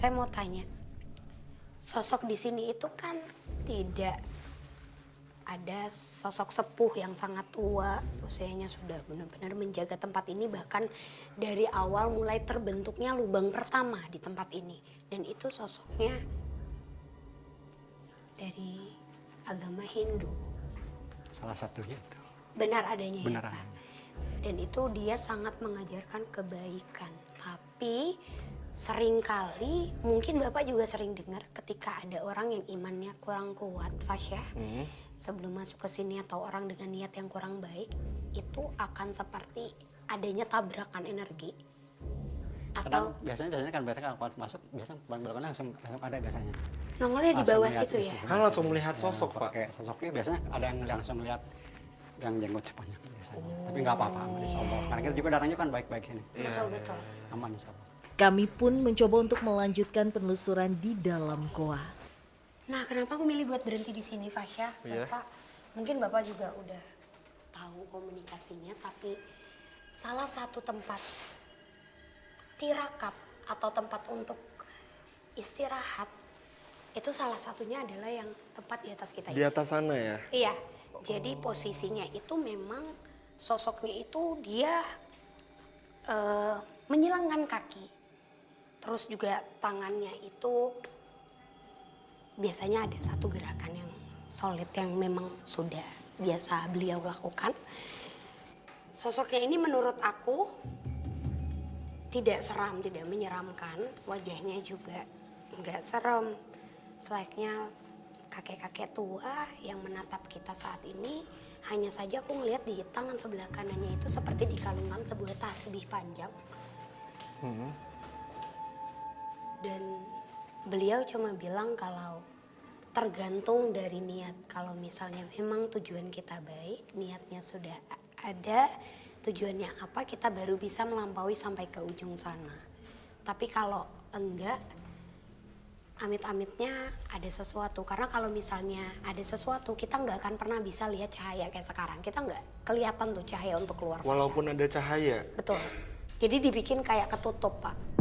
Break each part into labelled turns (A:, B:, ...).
A: saya mau tanya, sosok di sini itu kan tidak ada sosok sepuh yang sangat tua, usianya sudah benar-benar menjaga tempat ini, bahkan dari awal mulai terbentuknya lubang pertama di tempat ini. Dan itu sosoknya dari agama Hindu.
B: Salah satunya itu.
A: Benar adanya
B: Benar
A: ya Pak?
B: adanya.
A: Dan itu dia sangat mengajarkan kebaikan. Tapi seringkali mungkin Bapak juga sering dengar ketika ada orang yang imannya kurang kuat, Fasya, sebelum masuk ke sini atau orang dengan niat yang kurang baik, itu akan seperti adanya tabrakan energi.
B: Kadang
A: Atau
B: biasanya kan kalau masuk biasanya belakang langsung ada biasanya.
A: nongolnya di
B: Langsung
A: bawah
B: lihat
A: situ ya?
C: Kan langsung melihat sosok, Pak.
B: Kayak sosoknya biasanya ada yang langsung lihat yang jenggot sepanjang biasanya. Tapi nggak apa-apa, aman insya Allah. Karena kita juga datangnya kan baik-baik sini.
A: Betul-betul.
B: Aman insya Allah.
D: Kami pun mencoba untuk melanjutkan penelusuran di dalam goa.
A: Nah, kenapa aku milih buat berhenti di sini, Fasya?
C: Iya.
A: Bapak, mungkin Bapak juga udah tahu komunikasinya, tapi salah satu tempat tirakat atau tempat untuk istirahat, itu salah satunya adalah yang tempat di atas kita
C: Di
A: ini.
C: atas sana ya?
A: Iya, jadi posisinya itu memang sosoknya itu dia menyilangkan kaki. Terus juga tangannya itu biasanya ada satu gerakan yang solid yang memang sudah biasa beliau lakukan. Sosoknya ini menurut aku tidak seram, tidak menyeramkan. Wajahnya juga nggak serem. Selayaknya kakek-kakek tua yang menatap kita saat ini. Hanya saja aku ngelihat di tangan sebelah kanannya itu seperti dikalungkan sebuah tasbih panjang. Dan beliau cuma bilang kalau tergantung dari niat. Kalau misalnya memang tujuan kita baik, niatnya sudah ada, tujuannya apa, kita baru bisa melampaui sampai ke ujung sana. Tapi kalau enggak, amit-amitnya ada sesuatu. Karena kalau misalnya ada sesuatu, kita nggak akan pernah bisa lihat cahaya kayak sekarang. Kita nggak kelihatan tuh cahaya untuk keluar.
C: Walaupun ada cahaya.
A: Betul. Jadi dibikin kayak ketutup, Pak.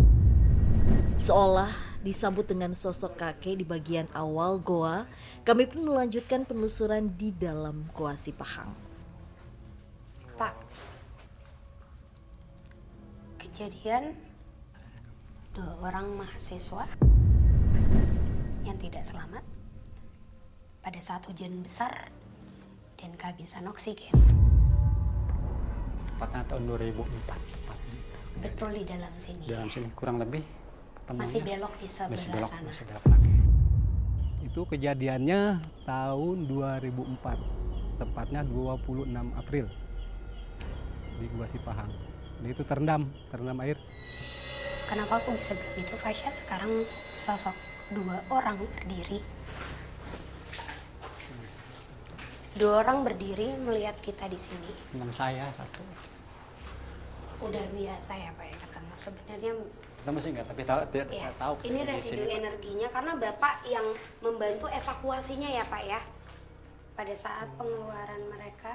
D: Seolah disambut dengan sosok kakek di bagian awal goa, kami pun melanjutkan penelusuran di dalam goa Sipahang.
A: Pak, kejadian 2 orang mahasiswa yang tidak selamat pada saat hujan besar dan kehabisan oksigen.
B: Tepatnya tahun 2004. Tepatnya itu.
A: Betul di dalam sini.
B: Dalam sini kurang lebih ketemunya
A: Masih belok di sebelah
B: masih belok,
A: sana.
B: Masih belok lagi.
E: Itu kejadiannya tahun 2004, tepatnya 26 April di Gua Sipahang. Dan itu terendam air.
A: Kenapa aku bisa bilang itu, Fasya? Sekarang sosok 2 orang berdiri. 2 orang berdiri melihat kita di sini.
B: Teman saya satu.
A: Udah biasa ya Pak ya ketemu. Sebenarnya
B: Kita masih nggak, tapi tahu,
A: ya,
B: tahu.
A: ini
B: di
A: residu
B: sini, Pak.
A: energinya karena Bapak yang membantu evakuasinya ya Pak ya. Pada saat pengeluaran mereka.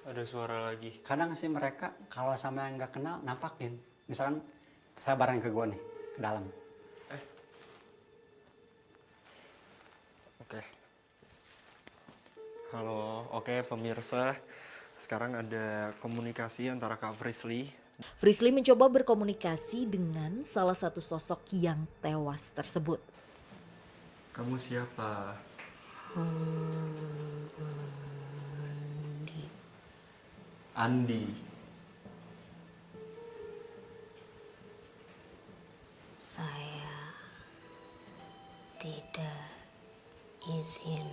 C: Ada suara lagi.
B: Kadang sih mereka kalau sama yang nggak kenal nampakin. Misalkan saya bareng ke gua nih, ke dalam.
C: Oke. Halo, oke pemirsa. Sekarang ada komunikasi antara Kak Frisly.
D: Frisly mencoba berkomunikasi dengan salah satu sosok yang tewas tersebut.
C: Kamu siapa? Andi.
A: Saya tidak izin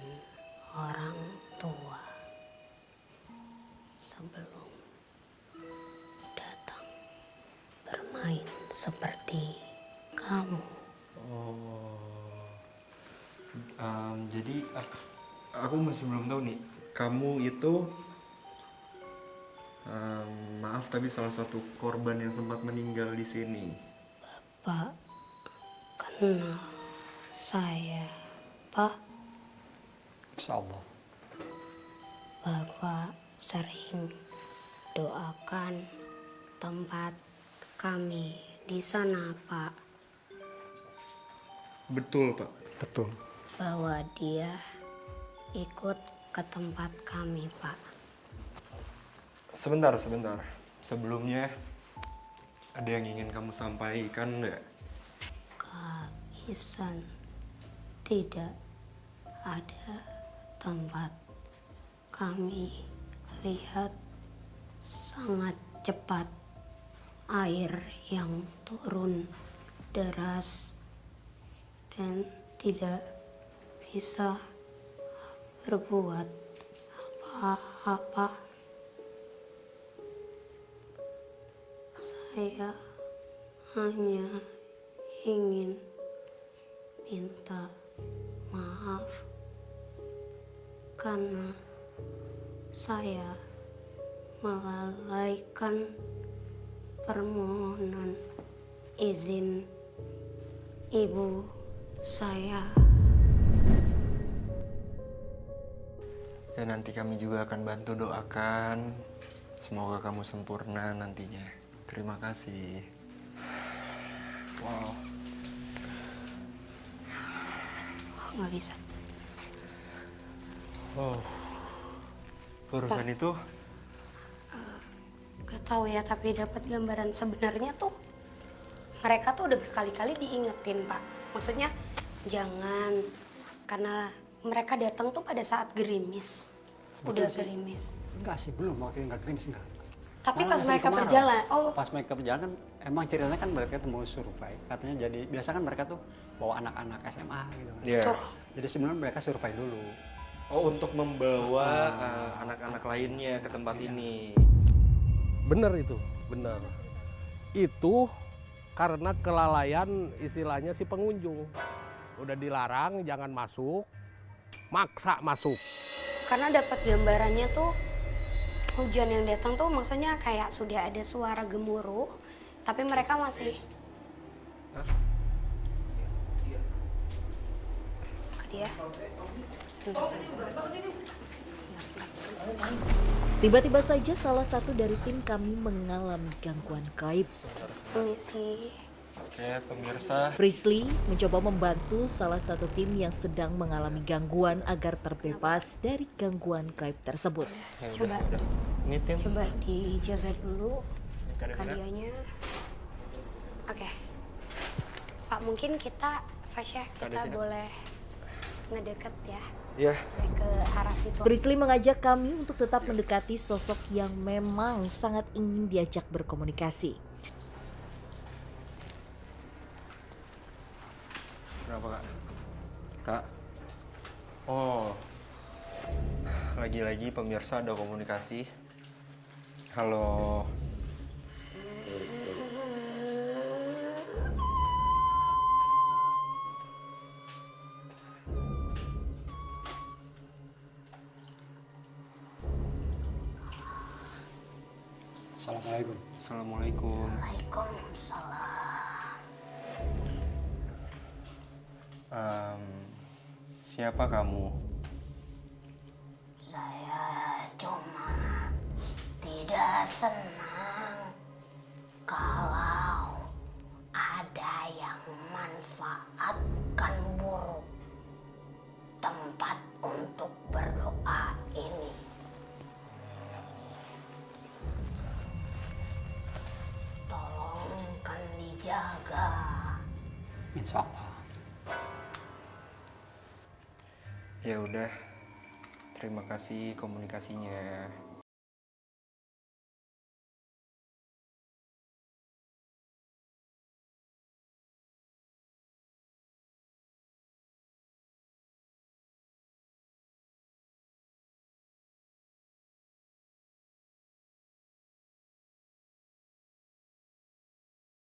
A: orang tua sebelum datang bermain seperti kamu.
C: Jadi aku masih belum tahu nih. Kamu itu maaf tapi salah satu korban yang sempat meninggal di sini.
A: Pak, kenal saya, Pak.
B: Insya Allah.
A: Bapak sering doakan tempat kami di sana, Pak,
C: Betul, Pak.
B: Betul.
A: bahwa dia ikut ke tempat kami, Pak.
C: Sebentar. Sebelumnya, ada yang ingin kamu sampaikan nggak?
A: Kak Ihsan, tidak ada tempat. Kami lihat sangat cepat air yang turun deras dan tidak bisa berbuat apa-apa. Saya hanya ingin minta maaf karena saya melalaikan permohonan izin ibu saya.
C: Dan nanti kami juga akan bantu doakan. Semoga kamu sempurna nantinya. Terima kasih. Wow.
A: Nggak bisa.
C: Oh. Urusan itu
A: Gak tahu ya, tapi dapat gambaran sebenarnya tuh mereka tuh udah berkali-kali diingetin, Pak. Maksudnya jangan, karena mereka datang tuh pada saat gerimis. Udah gerimis.
B: Enggak sih, belum. Waktu itu enggak gerimis, enggak.
A: Tapi
B: Malah
A: pas
B: musim
A: mereka
B: kemarau.
A: berjalan,
B: Pas mereka berjalan kan, emang ceritanya kan mereka tuh mau survei. Katanya jadi, biasa kan mereka tuh bawa anak-anak SMA gitu kan.
C: Iya.
A: Tuh.
B: Jadi sebenarnya mereka survei dulu.
C: Oh, untuk membawa anak-anak lainnya ke tempat ini.
F: Bener itu, bener. Itu karena kelalaian istilahnya si pengunjung. Udah dilarang jangan masuk, maksa masuk.
A: Karena dapat gambarannya tuh hujan yang datang tuh maksudnya kayak sudah ada suara gemuruh, tapi mereka masih ke dia.
D: Tiba-tiba saja salah satu dari tim kami mengalami gangguan gaib.
A: Ini sih
C: Oke, pemirsa.
D: Prisley mencoba membantu salah satu tim yang sedang mengalami gangguan agar terbebas dari gangguan gaib tersebut.
C: Ya,
A: Coba.
C: udah. Ini tim.
A: coba dijaga dulu
C: Kadang-kadang.
A: kaliannya. Oke. Pak, mungkin kita Fasya, kita
C: Kadang-kadang.
A: boleh ngedeket ya
C: Ya,
A: ke arah situ.
D: Prisley mengajak kami untuk tetap mendekati sosok yang memang sangat ingin diajak berkomunikasi.
C: kenapa Kak?
B: Kak,
C: Oh, lagi-lagi pemirsa ada komunikasi. Halo.
B: Assalamualaikum.
C: Assalamualaikum.
A: Waalaikumsalam.
C: Siapa kamu?
A: Saya cuma tidak senang kalau ada yang manfaatkan buruk tempat untuk berdoa ini. Tolongkan dijaga.
B: Insya Allah.
C: Ya udah. Terima kasih komunikasinya.